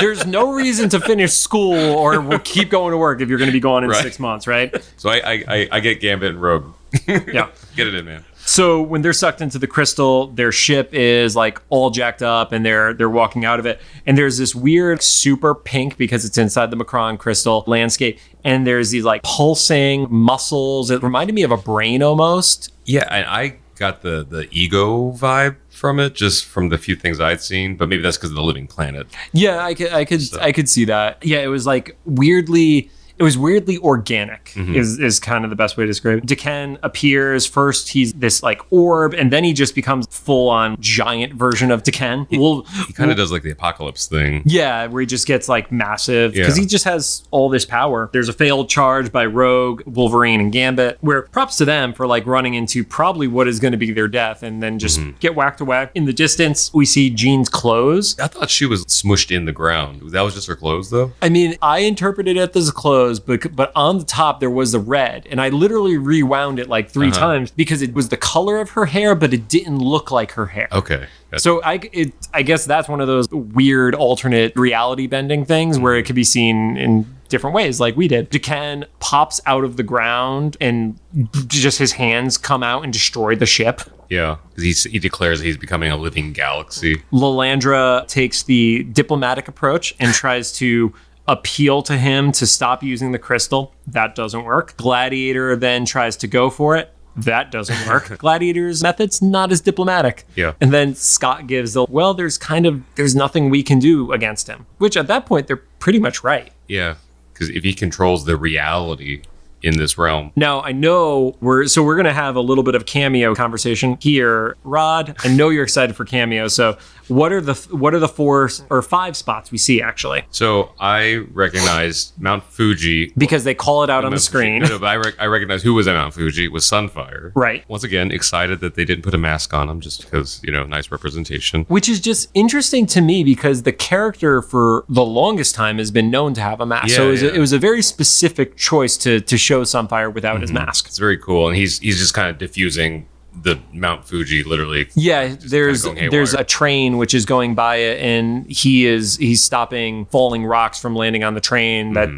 A: There's no reason to finish school or keep going to work if you're going to be gone in 6 months, right?
B: So I get Gambit and Rogue.
A: Yeah.
B: Get it in, man.
A: So when they're sucked into the crystal, their ship is like all jacked up, and they're walking out of it. And there's this weird super pink, because it's inside the Macron crystal landscape. And there's these like pulsing muscles. It reminded me of a brain almost.
B: Yeah, and I got the ego vibe from it, just from the few things I'd seen, but maybe that's because of the living planet.
A: Yeah, I could see that. Yeah, it was like weirdly organic, is kind of the best way to describe it. Deken appears first. He's this like orb, and then he just becomes full on giant version of Deken.
B: He kind of does like the apocalypse thing.
A: Yeah, where he just gets like massive, because he just has all this power. There's a failed charge by Rogue, Wolverine, and Gambit, where props to them for like running into probably what is going to be their death, and then just get whacked away. In the distance, we see Jean's clothes.
B: I thought she was smushed in the ground. That was just her clothes, though?
A: I mean, I interpreted it as clothes, but on the top there was the red, and I literally rewound it like 3 times, because it was the color of her hair, but it didn't look like her hair.
B: Okay.
A: So I guess that's one of those weird alternate reality bending things where it could be seen in different ways, like we did. Deken pops out of the ground, and just his hands come out and destroy the ship.
B: Yeah, because he declares he's becoming a living galaxy.
A: Lilandra takes the diplomatic approach and tries to appeal to him to stop using the crystal. That doesn't work. Gladiator then tries to go for it. That doesn't work. Gladiator's method's not as diplomatic.
B: Yeah.
A: And then Scott gives there's nothing we can do against him, which at that point they're pretty much right.
B: Yeah, because if he controls the reality in this realm.
A: Now, I know we're going to have a little bit of cameo conversation here. Rod, I know you're excited for cameo. So what are the 4 or 5 spots we see, actually?
B: So I recognize Mount Fuji.
A: Because they call it out on the screen.
B: No, but I recognize who was at Mount Fuji. It was Sunfire.
A: Right.
B: Once again, excited that they didn't put a mask on him, just because, nice representation.
A: Which is just interesting to me, because the character for the longest time has been known to have a mask. So it was a very specific choice to show Sunfire without his mask.
B: It's very cool. And he's just kind of diffusing the Mount Fuji, literally.
A: Yeah, there's a train which is going by it, and he's stopping falling rocks from landing on the train. That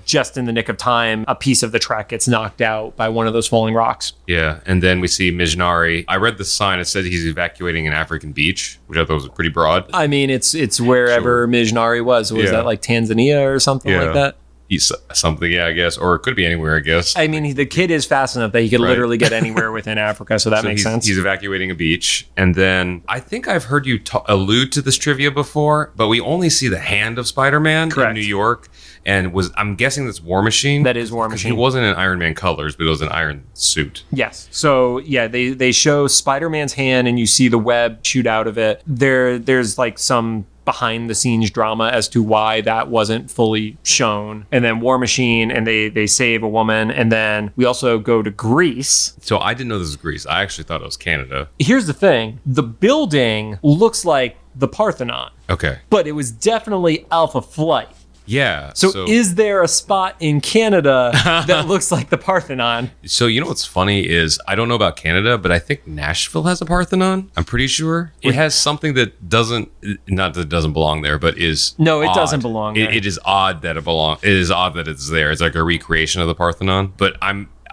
A: just in the nick of time, a piece of the track gets knocked out by one of those falling rocks.
B: Yeah, and then we see Mizhnari. I read the sign. It said he's evacuating an African beach, which I thought was pretty broad.
A: I mean, it's wherever Mizhnari was. Was that like Tanzania or something like that?
B: something, yeah, I guess. Or it could be anywhere, I guess.
A: I mean, the kid is fast enough that he could literally get anywhere within Africa, so that makes sense.
B: He's evacuating a beach. And then I think I've heard you allude to this trivia before, but we only see the hand of Spider-Man in New York. And I'm guessing that's War Machine.
A: That is War Machine.
B: He wasn't in Iron Man colors, but it was an iron suit.
A: Yes. So yeah, they show Spider-Man's hand, and you see the web shoot out of it. There's like some behind the scenes drama as to why that wasn't fully shown. And then War Machine, and they save a woman. And then we also go to Greece.
B: So I didn't know this was Greece. I actually thought it was Canada.
A: Here's the thing. The building looks like the Parthenon.
B: Okay.
A: But it was definitely Alpha Flight.
B: Yeah.
A: So is there a spot in Canada that looks like the Parthenon?
B: So you know what's funny is, I don't know about Canada, but I think Nashville has a Parthenon. I'm pretty sure. It has something that doesn't belong there, but is
A: No, it
B: odd.
A: doesn't belong there.
B: It is odd that it is odd that it's there. It's like a recreation of the Parthenon. But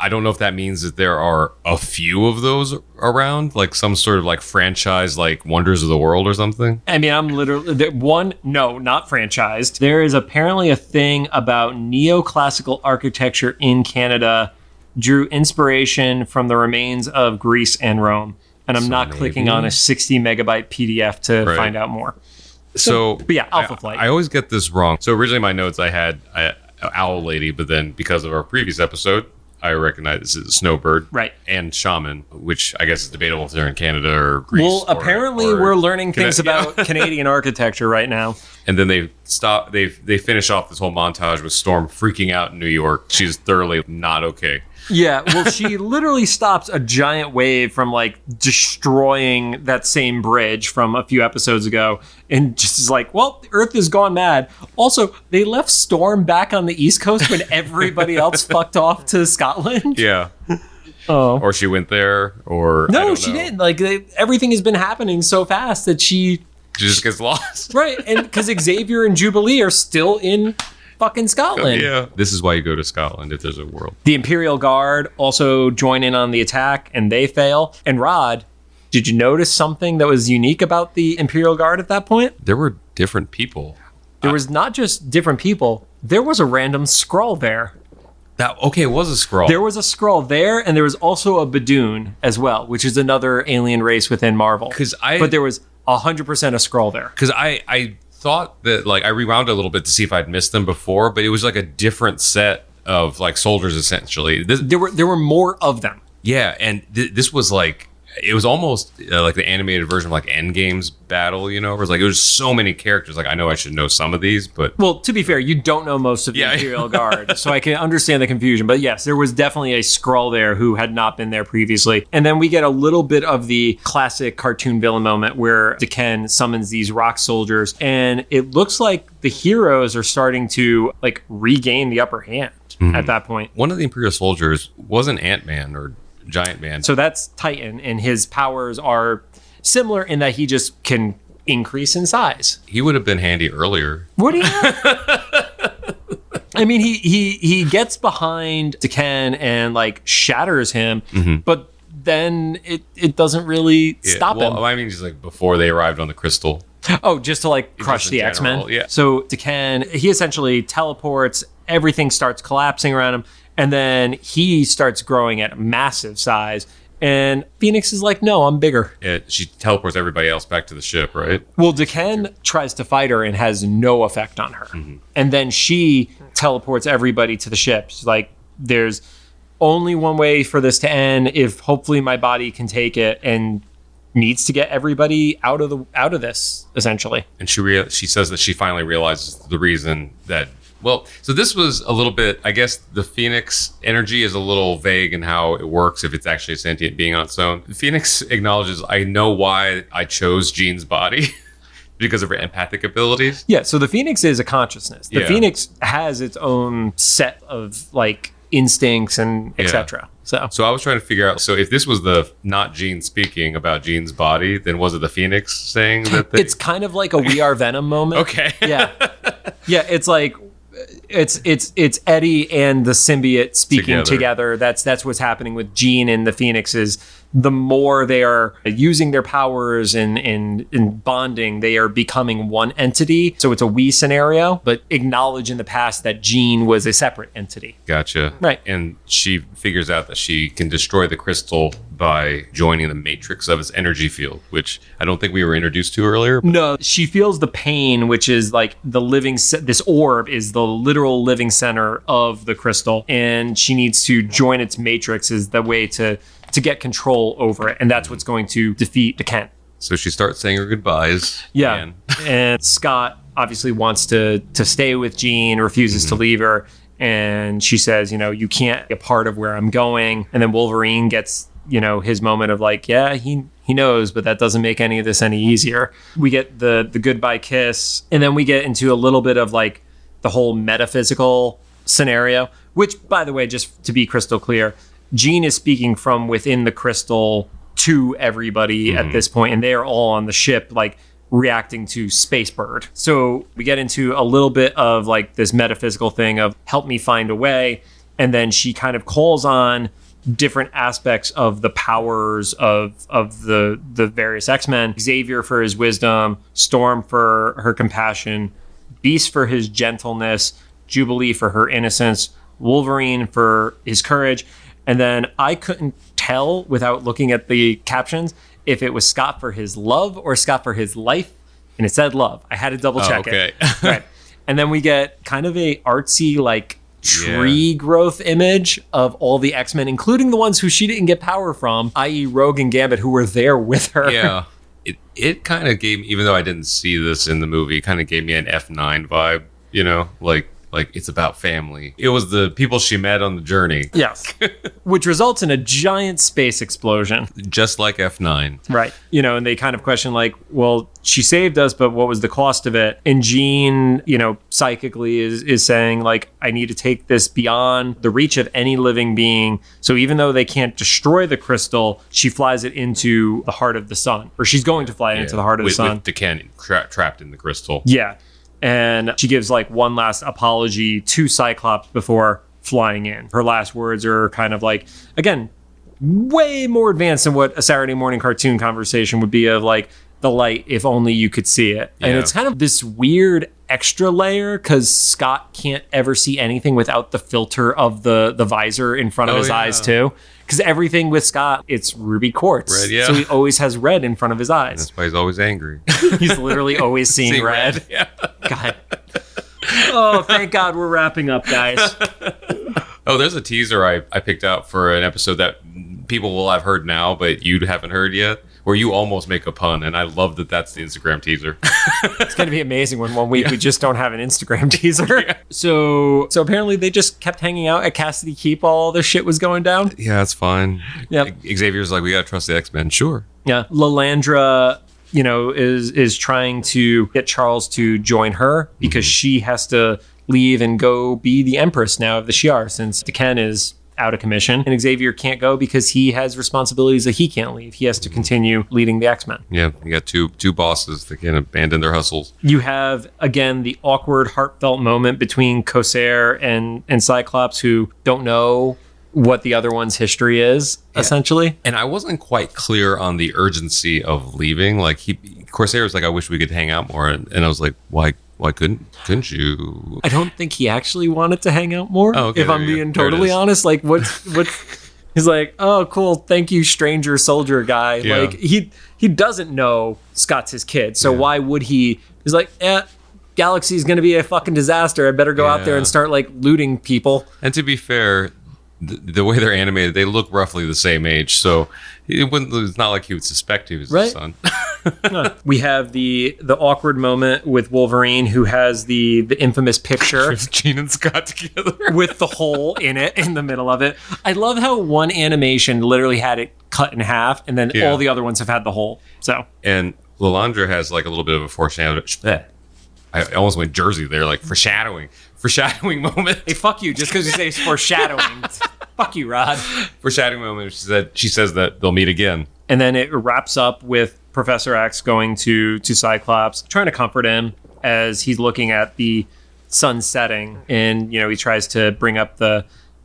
B: I don't know if that means that there are a few of those around, like some sort of like franchise, like Wonders of the World or something.
A: I mean, I'm literally not franchised. There is apparently a thing about neoclassical architecture in Canada, drew inspiration from the remains of Greece and Rome. And I'm not clicking on a 60 megabyte PDF to find out more. But yeah, Alpha Flight.
B: I always get this wrong. So originally my notes I had Owl Lady, but then because of our previous episode, I recognize this is Snowbird,
A: right,
B: and Shaman, which I guess is debatable if they're in Canada or Greece.
A: Well, apparently we're learning things about Canadian architecture right now.
B: And then they finish off this whole montage with Storm freaking out in New York. She's thoroughly not okay.
A: Yeah, well, she literally stops a giant wave from like destroying that same bridge from a few episodes ago, and just is like, well, the Earth has gone mad. Also, they left Storm back on the East Coast when everybody else fucked off to Scotland.
B: Yeah.
A: Oh.
B: Or she went there, or
A: no, she didn't. Like everything has been happening so fast that she
B: just gets lost.
A: Right, and because Xavier and Jubilee are still in fucking Scotland.
B: Yeah. This is why you go to Scotland if there's a world.
A: The Imperial Guard also join in on the attack, and they fail. And Rod, did you notice something that was unique about the Imperial Guard at that point?
B: There were different people.
A: There was not just different people. There was a random Skrull there.
B: It was a Skrull.
A: There was a Skrull there, and there was also a Badoon as well, which is another alien race within Marvel. But there was 100% a Skrull there.
B: Because I thought that, like, I rewound a little bit to see if I'd missed them before, but it was like a different set of like soldiers essentially.
A: There were more of them.
B: Yeah, and this was like, it was almost like the animated version of like Endgame's battle, you know, where it's like, it was so many characters. Like, I know I should know some of these, but
A: well, to be fair, you don't know most of the Imperial Guard, so I can understand the confusion. But yes, there was definitely a Skrull there who had not been there previously. And then we get a little bit of the classic cartoon villain moment where D'Ken summons these rock soldiers, and it looks like the heroes are starting to like regain the upper hand at that point.
B: One of the Imperial soldiers wasn't Ant-Man or Giant Man.
A: So that's Titan, and his powers are similar in that he just can increase in size.
B: He would have been handy earlier.
A: Would he? I mean, he gets behind D'Ken and like shatters him, but then it doesn't really stop him.
B: I mean, just like before they arrived on the crystal.
A: Oh, just to like crush the X-Men.
B: Yeah.
A: So D'Ken, he essentially teleports. Everything starts collapsing around him. And then he starts growing at massive size. And Phoenix is like, no, I'm bigger.
B: Yeah, she teleports everybody else back to the ship, right?
A: Well, D'Ken tries to fight her and has no effect on her. And then she teleports everybody to the ship. She's like, there's only one way for this to end, if hopefully my body can take it, and needs to get everybody out of this, essentially.
B: And she says that she finally realizes the reason that. Well, so this was a little bit, I guess the Phoenix energy is a little vague in how it works if it's actually a sentient being on its own. Phoenix acknowledges, I know why I chose Jean's body because of her empathic abilities.
A: Yeah, so the Phoenix is a consciousness. The Phoenix has its own set of like instincts and etc. So
B: I was trying to figure out, so if this was the not Jean speaking about Jean's body, then was it the Phoenix saying that
A: it's kind of like a We Are Venom moment.
B: Okay.
A: Yeah, it's like it's Eddie and the symbiote speaking together. That's what's happening with Jean and the Phoenix. Is the more they are using their powers and bonding, they are becoming one entity. So it's a we scenario, but acknowledge in the past that Jean was a separate entity.
B: Gotcha.
A: Right.
B: And she figures out that she can destroy the crystal by joining the matrix of its energy field, which I don't think we were introduced to earlier.
A: No, she feels the pain, which is like the living, this orb is the literal living center of the crystal. And she needs to join its matrix is the way to get control over it. And that's what's going to defeat the Kent.
B: So she starts saying her goodbyes.
A: Yeah. And Scott obviously wants to stay with Jean, refuses to leave her. And she says, you can't be a part of where I'm going. And then Wolverine gets, his moment of like, yeah, he knows, but that doesn't make any of this any easier. We get the goodbye kiss. And then we get into a little bit of like the whole metaphysical scenario, which, by the way, just to be crystal clear, Jean is speaking from within the crystal to everybody at this point, and they are all on the ship, like reacting to Spacebird. So we get into a little bit of like this metaphysical thing of help me find a way, and then she kind of calls on different aspects of the powers of the various X-Men. Xavier for his wisdom, Storm for her compassion, Beast for his gentleness, Jubilee for her innocence, Wolverine for his courage. And then I couldn't tell without looking at the captions if it was Scott for his love or Scott for his life. And it said love. I had to double check it. Right. And then we get kind of a artsy, like, tree growth image of all the X-Men, including the ones who she didn't get power from, i.e. Rogue and Gambit, who were there with her.
B: Yeah. It kind of gave me, even though I didn't see this in the movie, it kind of gave me an F9 vibe, like it's about family. It was the people she met on the journey.
A: Yes. Which results in a giant space explosion.
B: Just like F9.
A: Right. And they kind of question like, well, she saved us, but what was the cost of it? And Jean, psychically is saying like, I need to take this beyond the reach of any living being. So even though they can't destroy the crystal, she flies it into the heart of the sun, or she's going to fly it into the heart of the sun.
B: With the cannon trapped in the crystal.
A: Yeah. And she gives like one last apology to Cyclops before flying in. Her last words are kind of like, again, way more advanced than what a Saturday morning cartoon conversation would be of like the light, if only you could see it. Yeah. And it's kind of this weird extra layer because Scott can't ever see anything without the filter of the visor in front of his eyes too. Because everything with Scott, it's ruby quartz.
B: Red, yeah.
A: So he always has red in front of his eyes.
B: That's why he's always angry.
A: He's literally always seeing red.
B: Yeah.
A: God. Oh, thank God we're wrapping up, guys.
B: Oh, there's a teaser I picked out for an episode that people will have heard now, but you haven't heard yet, where you almost make a pun, and I love that that's the Instagram teaser.
A: It's going to be amazing when one week we just don't have an Instagram teaser. Yeah. So apparently they just kept hanging out at Cassidy Keep while all this shit was going down.
B: Yeah, it's fine.
A: Yep.
B: Xavier's like, we got to trust the X-Men. Sure.
A: Yeah. Lalandra, is trying to get Charles to join her because she has to leave and go be the Empress now of the Shi'ar since Ken is out of commission, and Xavier can't go because he has responsibilities that he can't leave. He has to continue leading the X-Men.
B: Yeah, you got two bosses that can abandon their hustles.
A: You have, again, the awkward, heartfelt moment between Corsair and Cyclops, who don't know what the other one's history is, essentially.
B: And I wasn't quite clear on the urgency of leaving. Like, Corsair was like, I wish we could hang out more. And I was like, why couldn't you?
A: I don't think he actually wanted to hang out more.
B: Oh, okay,
A: if I'm being totally honest, like what's he's like, oh, cool, thank you, stranger soldier guy. Yeah. Like he doesn't know Scott's his kid, so why would he? He's like, Galaxy's gonna be a fucking disaster. I better go out there and start like looting people.
B: And to be fair, the way they're animated, they look roughly the same age, so it's not like he would suspect he was his son.
A: We have the awkward moment with Wolverine, who has the infamous picture
B: of Jean and Scott together
A: with the hole in it in the middle of it. I love how one animation literally had it cut in half, and then all the other ones have had the hole. So,
B: and Lalandra has like a little bit of a foreshadowing. I almost went Jersey there, like foreshadowing moment.
A: Hey, fuck you! Just because you say foreshadowing, fuck you, Rod.
B: Foreshadowing moment. She says that they'll meet again,
A: and then it wraps up with Professor X going to Cyclops, trying to comfort him as he's looking at the sun setting, and he tries to bring up the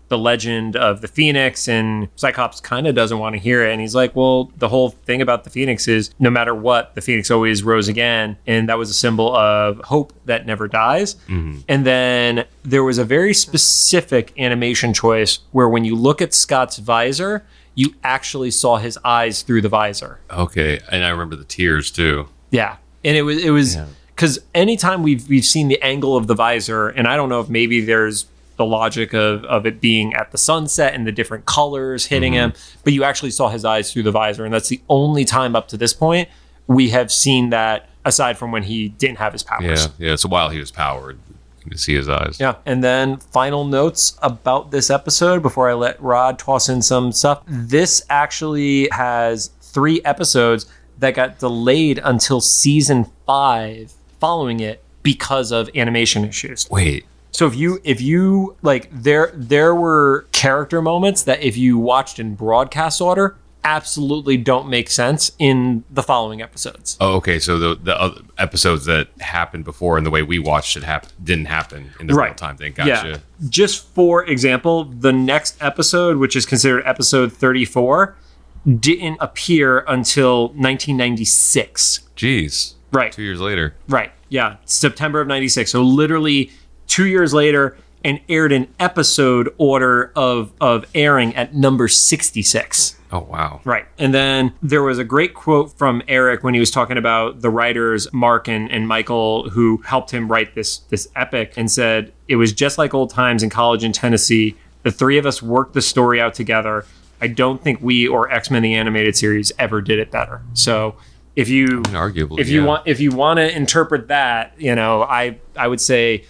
A: the legend of the Phoenix, and Cyclops kind of doesn't want to hear it. And he's like, well, the whole thing about the Phoenix is no matter what, the Phoenix always rose again. And that was a symbol of hope that never dies. Mm-hmm. And then there was a very specific animation choice where when you look at Scott's visor, you actually saw his eyes through the visor.
B: Okay. And I remember the tears too.
A: Yeah. And it was because anytime we've seen the angle of the visor, and I don't know if maybe there's the logic of it being at the sunset and the different colors hitting him, but you actually saw his eyes through the visor. And that's the only time up to this point we have seen that, aside from when he didn't have his powers.
B: Yeah. So while he was powered, you could see his eyes.
A: Yeah. And then final notes about this episode before I let Rod toss in some stuff. This actually has 3 episodes that got delayed until season 5 following it because of animation issues.
B: Wait.
A: So if you like, there were character moments that if you watched in broadcast order, absolutely don't make sense in the following episodes.
B: Oh, okay. So the other episodes that happened before and the way we watched it didn't happen in the real time thing. Gotcha.
A: Yeah. Just for example, the next episode, which is considered episode 34, didn't appear until 1996.
B: Jeez.
A: Right.
B: 2 years later.
A: Right. Yeah. September of 96. So literally 2 years later, and aired in episode order of airing at number 66.
B: Oh, wow.
A: Right. And then there was a great quote from Eric when he was talking about the writers, Mark and Michael, who helped him write this epic, and said, it was just like old times in college in Tennessee. The 3 of us worked the story out together. I don't think we or X-Men the Animated Series ever did it better. So if you want to interpret that, I would say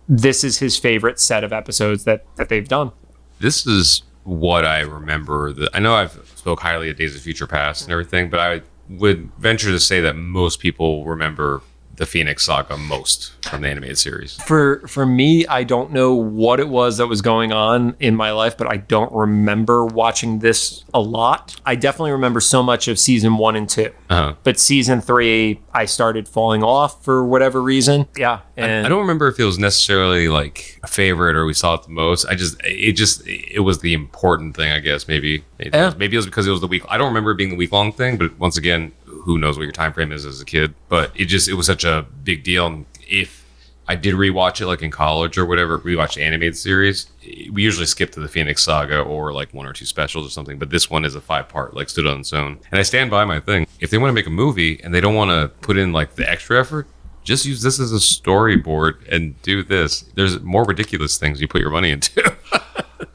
A: this is his favorite set of episodes that they've done.
B: This is what I remember. I know I've spoke highly of Days of Future Past and everything, but I would venture to say that most people remember the Phoenix Saga most from the animated series.
A: For me, I don't know what it was that was going on in my life, but I don't remember watching this a lot. I definitely remember so much of season 1 and 2. But season 3, I started falling off for whatever reason. Yeah. And
B: I don't remember if it was necessarily like a favorite or we saw it the most. It was the important thing, I guess. Maybe it was because it was the week. I don't remember it being the week-long thing, but once again, who knows what your time frame is as a kid, but it was such a big deal. And if I did rewatch it like in college or whatever, rewatch the animated series, we usually skip to the Phoenix Saga or like 1 or 2 specials or something, but this one is a 5-part, like stood on its own. And I stand by my thing. If they want to make a movie and they don't want to put in like the extra effort, just use this as a storyboard and do this. There's more ridiculous things you put your money into.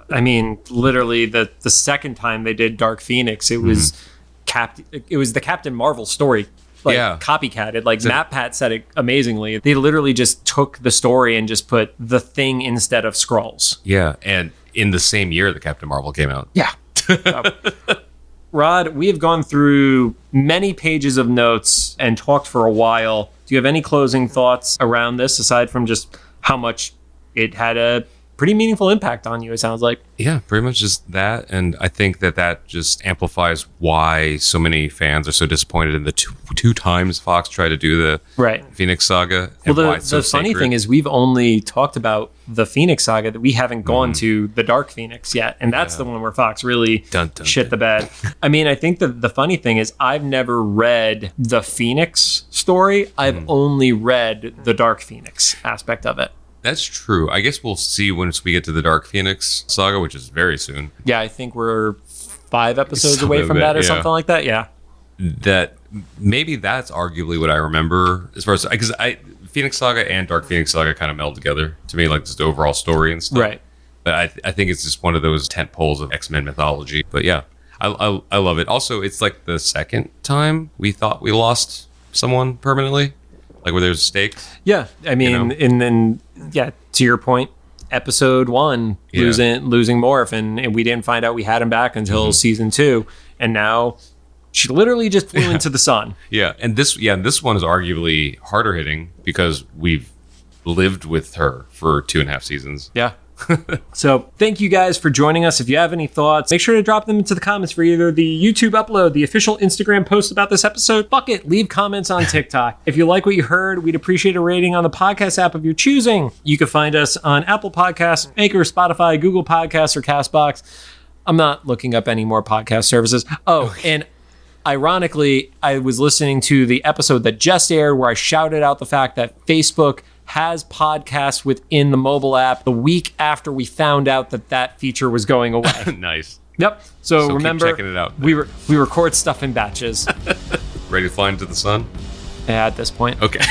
A: I mean, literally the second time they did Dark Phoenix, it was it was the Captain Marvel story, copycatted. Like Matt Pat said it amazingly. They literally just took the story and just put the Thing instead of Skrulls.
B: Yeah, and in the same year that Captain Marvel came out.
A: Yeah. Rod, we have gone through many pages of notes and talked for a while. Do you have any closing thoughts around this, aside from just how much it had a pretty meaningful impact on you, it sounds like?
B: Yeah, pretty much just that. And I think that just amplifies why so many fans are so disappointed in the two times Fox tried to do the Phoenix Saga.
A: Well, the funny thing is we've only talked about the Phoenix Saga, that we haven't gone to the Dark Phoenix yet. And that's the one where Fox really shit the bed. I mean, I think that the funny thing is I've never read the Phoenix story. I've only read the Dark Phoenix aspect of it.
B: That's true. I guess we'll see once we get to the Dark Phoenix Saga, which is very soon.
A: Yeah, I think we're 5 episodes away from that or something like that. Yeah.
B: That maybe that's arguably what I remember as far as, because Phoenix Saga and Dark Phoenix Saga kind of meld together to me, like just the overall story and stuff.
A: Right.
B: But I think it's just one of those tent poles of X-Men mythology. But yeah, I love it. Also, it's like the second time we thought we lost someone permanently, like where there's stakes.
A: Yeah, I mean, and then to your point, episode 1 losing Morph, and we didn't find out we had him back until season 2, and now she literally just flew into the sun.
B: Yeah, and this one is arguably harder hitting because we've lived with her for 2.5 seasons.
A: Yeah. So thank you guys for joining us. If you have any thoughts, make sure to drop them into the comments for either the YouTube upload, the official Instagram post about this episode. Fuck it, leave comments on TikTok. If you like what you heard, we'd appreciate a rating on the podcast app of your choosing. You can find us on Apple Podcasts, Anchor, Spotify, Google Podcasts, or CastBox. I'm not looking up any more podcast services. Oh, and ironically, I was listening to the episode that just aired where I shouted out the fact that Facebook has podcasts within the mobile app the week after we found out that feature was going away.
B: Nice.
A: Yep. So remember,
B: keep checking it out.
A: We record stuff in batches.
B: Ready to fly into the sun?
A: At this point.
B: Okay.